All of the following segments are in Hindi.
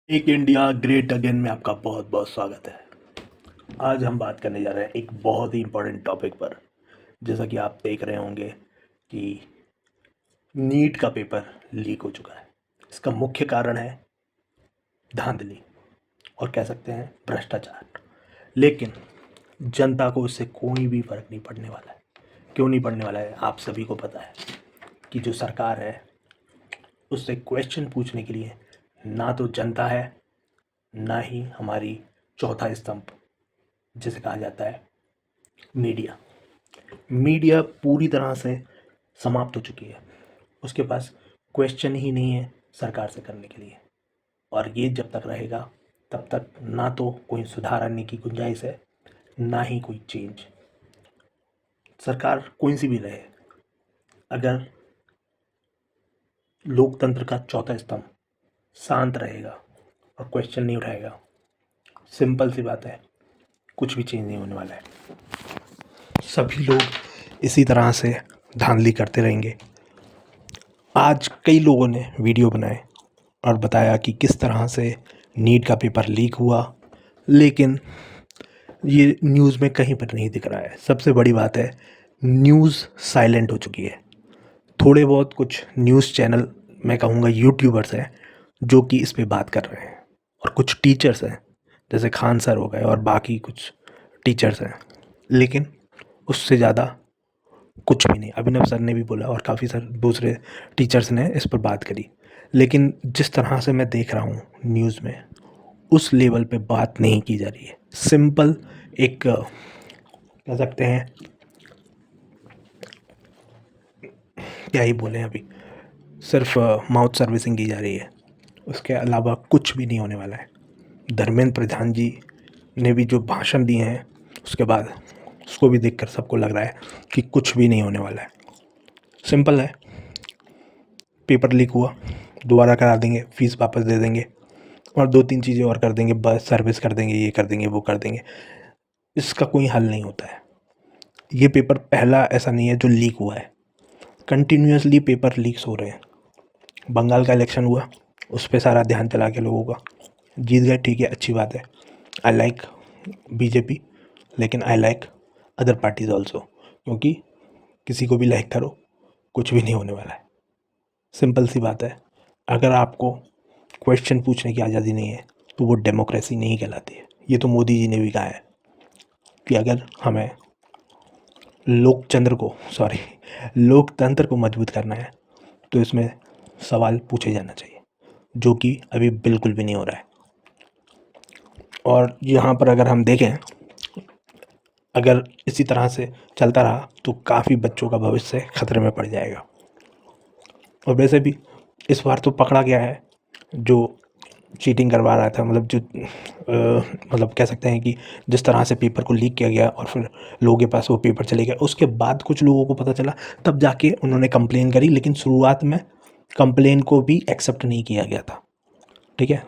एक इंडिया ग्रेट अगेन में आपका बहुत बहुत स्वागत है। आज हम बात करने जा रहे हैं एक बहुत ही इम्पोर्टेंट टॉपिक पर। जैसा कि आप देख रहे होंगे कि नीट का पेपर लीक हो चुका है। इसका मुख्य कारण है धांधली और कह सकते हैं भ्रष्टाचार। लेकिन जनता को इससे कोई भी फर्क नहीं पड़ने वाला है। क्यों नहीं पड़ने वाला है? आप सभी को पता है कि जो सरकार है उससे क्वेश्चन पूछने के लिए ना तो जनता है, ना ही हमारी चौथा स्तंभ जिसे कहा जाता है मीडिया। मीडिया पूरी तरह से समाप्त हो चुकी है। उसके पास क्वेश्चन ही नहीं है सरकार से करने के लिए। और ये जब तक रहेगा तब तक ना तो कोई सुधार आने की गुंजाइश है, ना ही कोई चेंज। सरकार कोई सी भी रहे, अगर लोकतंत्र का चौथा स्तंभ शांत रहेगा और क्वेश्चन नहीं उठाएगा, सिंपल सी बात है, कुछ भी चेंज नहीं होने वाला है। सभी लोग इसी तरह से धांधली करते रहेंगे। आज कई लोगों ने वीडियो बनाए और बताया कि किस तरह से नीट का पेपर लीक हुआ, लेकिन ये न्यूज़ में कहीं पर नहीं दिख रहा है। सबसे बड़ी बात है, न्यूज़ साइलेंट हो चुकी है। थोड़े बहुत कुछ न्यूज़ चैनल, मैं कहूँगा यूट्यूबर्स हैं, जो कि इस पे बात कर रहे हैं, और कुछ टीचर्स हैं जैसे खान सर हो गए और बाकी कुछ टीचर्स हैं। लेकिन उससे ज़्यादा कुछ भी नहीं। अभिनव सर ने भी बोला और काफ़ी सर दूसरे टीचर्स ने इस पर बात करी। लेकिन जिस तरह से मैं देख रहा हूँ न्यूज़ में, उस लेवल पे बात नहीं की जा रही है। सिंपल एक कह सकते हैं, क्या ही बोलें, अभी सिर्फ माउथ सर्विसिंग की जा रही है। उसके अलावा कुछ भी नहीं होने वाला है। धर्मेंद्र प्रधान जी ने भी जो भाषण दिए हैं उसके बाद उसको भी देखकर सबको लग रहा है कि कुछ भी नहीं होने वाला है। सिंपल है, पेपर लीक हुआ, दोबारा करा देंगे, फीस वापस दे देंगे और दो तीन चीज़ें और कर देंगे, बस सर्विस कर देंगे, ये कर देंगे, वो कर देंगे। इसका कोई हल नहीं होता है। ये पेपर पहला ऐसा नहीं है जो लीक हुआ है। कंटिन्यूसली पेपर लीक्स हो रहे हैं। बंगाल का इलेक्शन हुआ, उस पर सारा ध्यान चला के लोगों का, जीत गए, ठीक है, अच्छी बात है। आई लाइक बीजेपी, लेकिन I like other parties also, क्योंकि किसी को भी लाइक करो, कुछ भी नहीं होने वाला है। सिंपल सी बात है, अगर आपको क्वेश्चन पूछने की आज़ादी नहीं है तो वो डेमोक्रेसी नहीं कहलाती है। ये तो मोदी जी ने भी कहा है कि अगर हमें लोकतंत्र को मजबूत करना है तो इसमें सवाल पूछे जाना चाहिए, जो कि अभी बिल्कुल भी नहीं हो रहा है। और यहाँ पर अगर हम देखें, अगर इसी तरह से चलता रहा तो काफ़ी बच्चों का भविष्य खतरे में पड़ जाएगा। और वैसे भी इस बार तो पकड़ा गया है जो चीटिंग करवा रहा था, मतलब जो मतलब कह सकते हैं कि जिस तरह से पेपर को लीक किया गया और फिर लोगों के पास वो पेपर चले गए। उसके बाद कुछ लोगों को पता चला, तब जाके उन्होंने कंप्लेन करी, लेकिन शुरुआत में कंप्लेन को भी एक्सेप्ट नहीं किया गया था। ठीक है,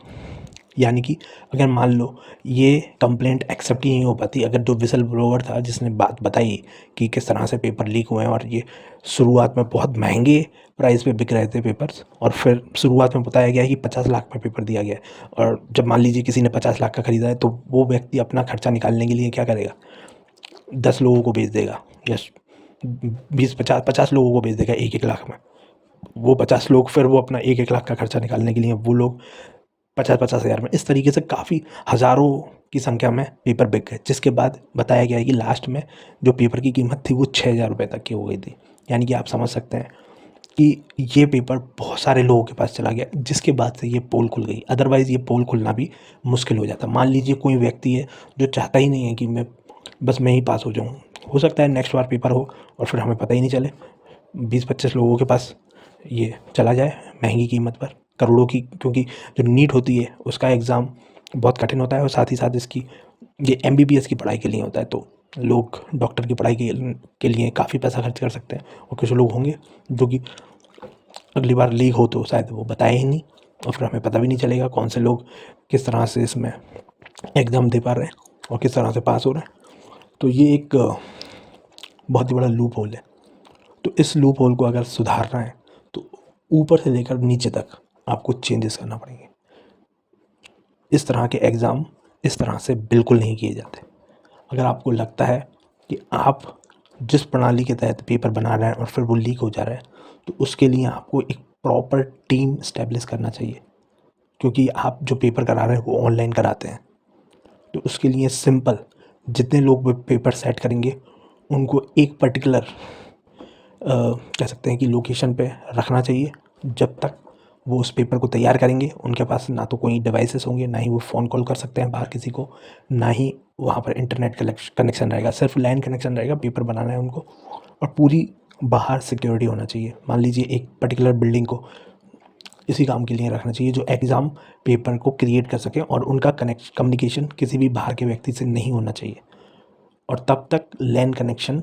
यानी कि अगर मान लो ये कंप्लेंट एक्सेप्ट ही नहीं हो पाती, अगर जो विसल ब्लोअर था जिसने बात बताई कि किस तरह से पेपर लीक हुए हैं और ये शुरुआत में बहुत महंगे प्राइस पे बिक रहे थे पेपर्स, और फिर शुरुआत में बताया गया कि 50 लाख में पेपर दिया गया है, और जब मान लीजिए किसी ने 50 लाख का ख़रीदा है तो वो व्यक्ति अपना खर्चा निकालने के लिए क्या करेगा, 10 लोगों को बेच देगा, या 20 50 लोगों को बेच देगा 1 1 लाख में। वो 50 लोग फिर वो अपना 1 1 लाख का खर्चा निकालने के लिए वो लोग 50 50 हज़ार में, इस तरीके से काफ़ी हज़ारों की संख्या में पेपर बिक गए। जिसके बाद बताया गया है कि लास्ट में जो पेपर की कीमत थी वो 6,000 रुपये तक की हो गई थी। यानी कि आप समझ सकते हैं कि ये पेपर बहुत सारे लोगों के पास चला गया, जिसके बाद से ये पोल खुल गई। अदरवाइज़ ये पोल खुलना भी मुश्किल हो जाता। मान लीजिए कोई व्यक्ति है जो चाहता ही नहीं है कि मैं ही पास हो जाऊँ, हो सकता है नेक्स्ट बार पेपर हो और फिर हमें पता ही नहीं चले, 20 25 लोगों के पास ये चला जाए महंगी कीमत पर, करोड़ों की। क्योंकि जो नीट होती है उसका एग्ज़ाम बहुत कठिन होता है, और साथ ही साथ इसकी ये एमबीबीएस की पढ़ाई के लिए होता है, तो लोग डॉक्टर की पढ़ाई के लिए काफ़ी पैसा खर्च कर सकते हैं। और कुछ लोग होंगे जो कि अगली बार लीक हो तो शायद वो बताए ही नहीं, और फिर हमें पता भी नहीं चलेगा कौन से लोग किस तरह से इसमें एग्ज़ाम दे पा रहे हैं और किस तरह से पास हो रहे हैं। तो ये एक बहुत ही बड़ा लूप होल है। तो इस लूप होल को अगर सुधारना है तो ऊपर से लेकर नीचे तक आपको चेंजेस करना पड़ेंगे। इस तरह के एग्ज़ाम इस तरह से बिल्कुल नहीं किए जाते। अगर आपको लगता है कि आप जिस प्रणाली के तहत पेपर बना रहे हैं और फिर वो लीक हो जा रहा है, तो उसके लिए आपको एक प्रॉपर टीम इस्टेब्लिश करना चाहिए, क्योंकि आप जो पेपर करा रहे हैं वो ऑनलाइन कराते हैं। तो उसके लिए सिंपल, जितने लोग वो पेपर सेट करेंगे उनको एक पर्टिकुलर कह सकते हैं कि लोकेशन पे रखना चाहिए। जब तक वो उस पेपर को तैयार करेंगे उनके पास ना तो कोई डिवाइसेस होंगे, ना ही वो फ़ोन कॉल कर सकते हैं बाहर किसी को, ना ही वहाँ पर इंटरनेट कनेक्शन रहेगा, सिर्फ लैंड कनेक्शन रहेगा। पेपर बनाना है उनको, और पूरी बाहर सिक्योरिटी होना चाहिए। मान लीजिए एक पर्टिकुलर बिल्डिंग को इसी काम के लिए रखना चाहिए जो एग्ज़ाम पेपर को क्रिएट कर सके, और उनका कम्युनिकेशन किसी भी बाहर के व्यक्ति से नहीं होना चाहिए। और तब तक लैन कनेक्शन,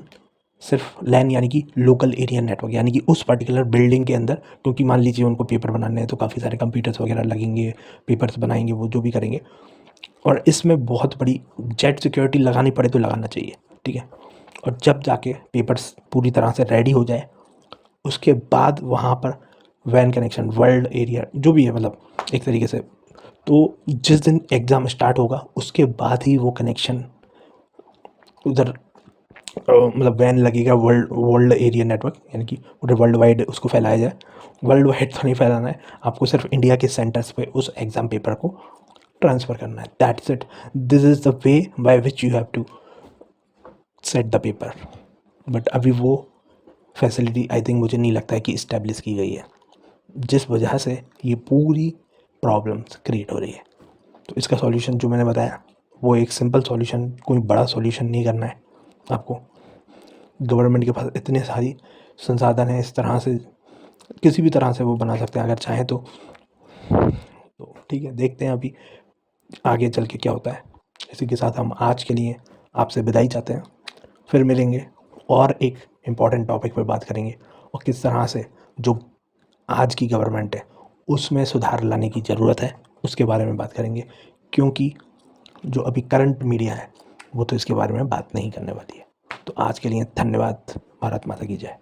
सिर्फ लैन यानी कि लोकल एरिया नेटवर्क, यानी कि उस पर्टिकुलर बिल्डिंग के अंदर, क्योंकि मान लीजिए उनको पेपर बनाने हैं तो काफ़ी सारे कंप्यूटर्स वगैरह लगेंगे, पेपर्स बनाएंगे, वो जो भी करेंगे, और इसमें बहुत बड़ी जेट सिक्योरिटी लगानी पड़े तो लगाना चाहिए, ठीक है। और जब जाके पेपर्स पूरी तरह से रेडी हो जाए, उसके बाद वहाँ पर वैन कनेक्शन, वर्ल्ड एरिया जो भी है, मतलब एक तरीके से, तो जिस दिन एग्ज़ाम स्टार्ट होगा उसके बाद ही वो कनेक्शन उधर मतलब वैन लगेगा, वर्ल्ड वर्ल्ड एरिया नेटवर्क, यानी कि पूरे वर्ल्ड वाइड उसको फैलाया जाए। वर्ल्ड वाइड तो नहीं फैलाना है, आपको सिर्फ इंडिया के सेंटर्स पे उस एग्ज़ाम पेपर को ट्रांसफ़र करना है, that's it. This is the way by which you have to set the paper. But अभी वो फैसिलिटी आई थिंक मुझे नहीं लगता है कि इस्टेब्लिश की गई है, जिस वजह से ये पूरी प्रॉब्लम्स क्रिएट हो रही है। तो इसका सॉल्यूशन जो मैंने बताया वो एक सिंपल सॉल्यूशन, कोई बड़ा सॉल्यूशन नहीं करना है आपको। गवर्नमेंट के पास इतने सारी संसाधन हैं, इस तरह से किसी भी तरह से वो बना सकते हैं अगर चाहें तो। ठीक है, देखते हैं अभी आगे चल के क्या होता है। इसी के साथ हम आज के लिए आपसे विदाई चाहते हैं, फिर मिलेंगे और एक इम्पॉर्टेंट टॉपिक पर बात करेंगे, और किस तरह से जो आज की गवर्नमेंट है उसमें सुधार लाने की ज़रूरत है उसके बारे में बात करेंगे, क्योंकि जो अभी करंट मीडिया है वो तो इसके बारे में बात नहीं करने वाली है। तो आज के लिए धन्यवाद। भारत माता की जय।